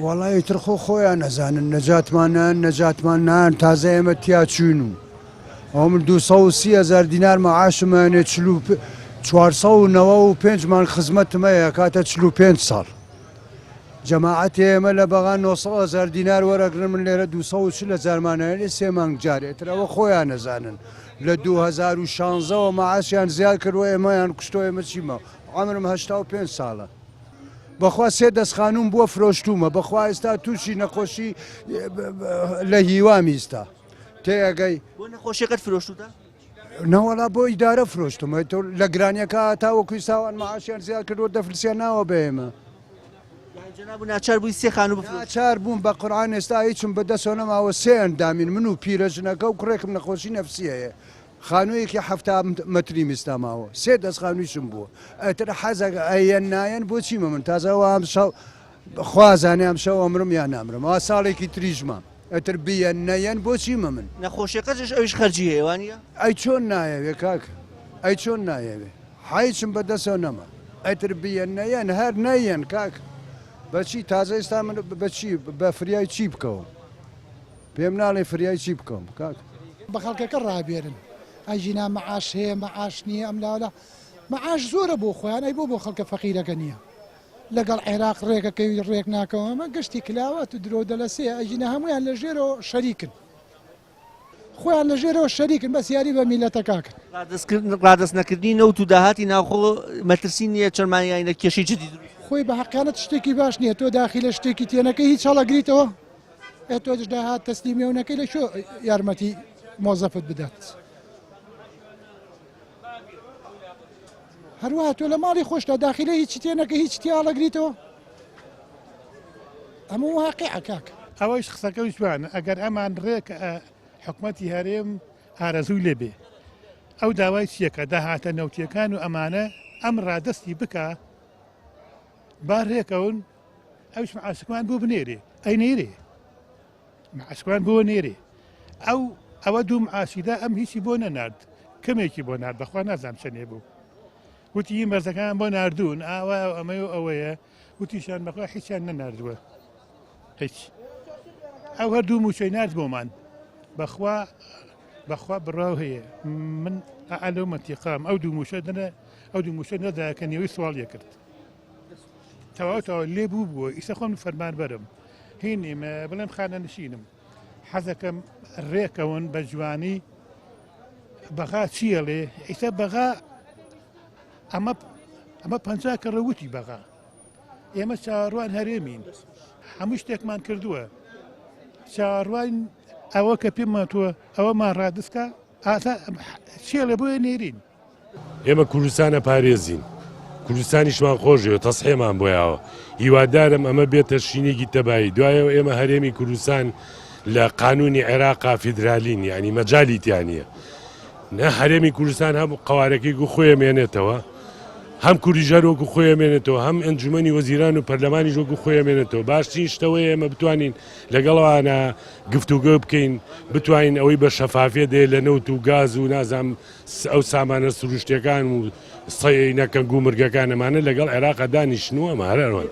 وڵی ترخۆ خۆیان نەزانن نەجاتمانان تازە ئێمە تیا چوین و ئەو من 230,000 دینار مەعاشمانێ 495 خزمەتمەیە کاتە 45 ساڵ جەماعەت ئێمە لە بەغا 900,000 دینار وەرەگرن من لێرە 240,000 مانایە لێ 3 مانگ جارێترەوە خۆیان نەزانن لە 2016ەوە مەعاشیان زیاد کردوە ئێمەیان کوشتۆ ئێمە چیمە عەمرم 85 ساڵە بەخوا 3 دەستخانوم بووە فرۆشتومە بەخوا ئێستا تووشی نەخۆشی لە هیوامی ئێستا تێگەی بۆ نەخۆشیەکەت فرۆشتوتە؟ نەوەڵا بۆ ئیدارە فرۆشتمە لە گرانیەکە تاوەکوی ساوان مەعاشیان زیاد کردوە دەفرسیان ناوە بە ئێمە جەناب ناچار بووی 3 خانوو بفرۆشت ناچار بووم بە قورعان ئێستا هیچم بەدەستەوە نەماوە 3 ئەندامین من و پیرەژنەکە و کوڕێکم نەخۆشی نەفسیەیە خانوویەکی 70 مەتری میستا ماوە 3 دەستخانوویشم بووە ئەتر حەزەکە ئەیەن نایەن بۆ چیمە من تازەوە ئەم شەو خوازانێ ئەم شەو ئەمرم یان نامرم ئەوە ساڵێکی تریژمە ئەتر بیەن نەیەن بۆ چیمە من نەخۆشیەکەش ئەویش خەرجی هەیە وانە؟ ئەی چۆن نایەوێ کاکە ئەی چۆن نایەوێ هیچم بەدەستەوە نەما ئەتر بیەن نەیەن هەر نەیەن کاکە بەچی تازە ئێستا من بەچی بە فریای چی بکەوم پێم ناڵێ فریای چی بکەم کاکە بە خەڵکەکە ڕابێرن ئەژینا مەعاش هەیە مەعاش نییە ئەم لاوەلا مەعاش زۆرە بۆ خۆیان ئەی بۆ خەڵکە فەقیرەکە نییە لەگەڵ عێراق ڕێگەکەوی ڕێک ناکەوە ئەمە گەشتی کلاوە تو درۆ دەلەسێ ئەژینە هەمویان لە ژێرەوە شەریکن خۆیان لە ژێرەوە شەریکن بەس یاری بە میلەتەکەکەن ڕادەست نەکردنی نەوت و داهاتی ناوخۆ مەترسی نییە چەرمانیانە کێشی جدی خۆی بە حەقیانەت شتێکی باش نییە تۆ داخی لە شتێکی تێنەکەی هیچ هەڵەگریتەوە تۆ داهات تەسلیمیەوەنەکەی لە شۆ یارمەتی مۆزەفت بدات هەروەها تۆ لە ماڵی خۆشتا داخلە هیچ تێنەکە هیچ تیاڵەگریتەوە ئەمە واقعە کاکە ئەوەش قسەکەی جوانە ئەگەر ئەمان ڕێک حکومەتی هەرێم ئارەزوو لێبێ ئەو داوای چیەکە داهاتە نەوتیەکان و ئەمانە ئەم ڕادستی بکە با ڕێکەون ئەوش مەعاشکمان بۆ بنێرێ ئەی نێرێ مەعاشکمان بۆ نێرێ ئەوە دوو معاشیدا ئەم هیچی بۆ نەنارد کەمێکی بۆ نارد بەخوا نازانم چەندێ بوو وتی مەرزەکان بۆ نردوون ئاوا ئەمە و ئەوەیە وتیشان بەخوا هیچیان نەناردووە هیچ ئەو هەردوو موچەی نرد بۆمان بەخوا بڕاو هەیە من ئەلەو مەتیقام ئەو دوو موشە نەدا کە نێوەی سواڵیە کرد تەواوەتەوە لێ بوو ئیسە خۆم فەرمان بەرم هینێمە بڵێم خانە نشینم حەزەکەم ڕێکەون بە جوانی بەغا چیەڵێ ئیسە بەغا ئەمە 50 کەڕەوتی بەغا ئێمە چاڕوان هەرێمین هەموو شتێکمان کردووە چاڕوان ئەوە کە پێم ماتووە ئەوەمان ڕادستکە چێڵێ بۆیە نێرین ئێمە کوردستانە پارێزین کوردستانیشمان خۆشەوە تەسحێمان بۆیەوە هیوادارم ئەمە بێتە شینێکی تەبایی دوایەوە ئێمە هەرێمی کوردستان لە قانونی عێراقا فیدرالین یعنی مەجالی تیانە نە هەرێمی کوردستان هەموو قوارەکەی گو خۆی مێنێتەوە هەم کوریژەر وەکو خۆی مێنێتەوە هەم ئەنجومەنی وەزیران و پەرلەمانیش وەکو خۆی مێنێتەوە باشترین شتەوەی ئێمە بتوانین لەگەڵەوانە گفتوگۆ بکەین بتوانین ئەوەی بە شەفافیە دێ لە نەوت و گاز و نازام ئەو سامانە سروشتیەکان و سەی نەکەنگ و مرگەکانەمانە لەگەڵ عێراقا دانیشتنووە مارەوەن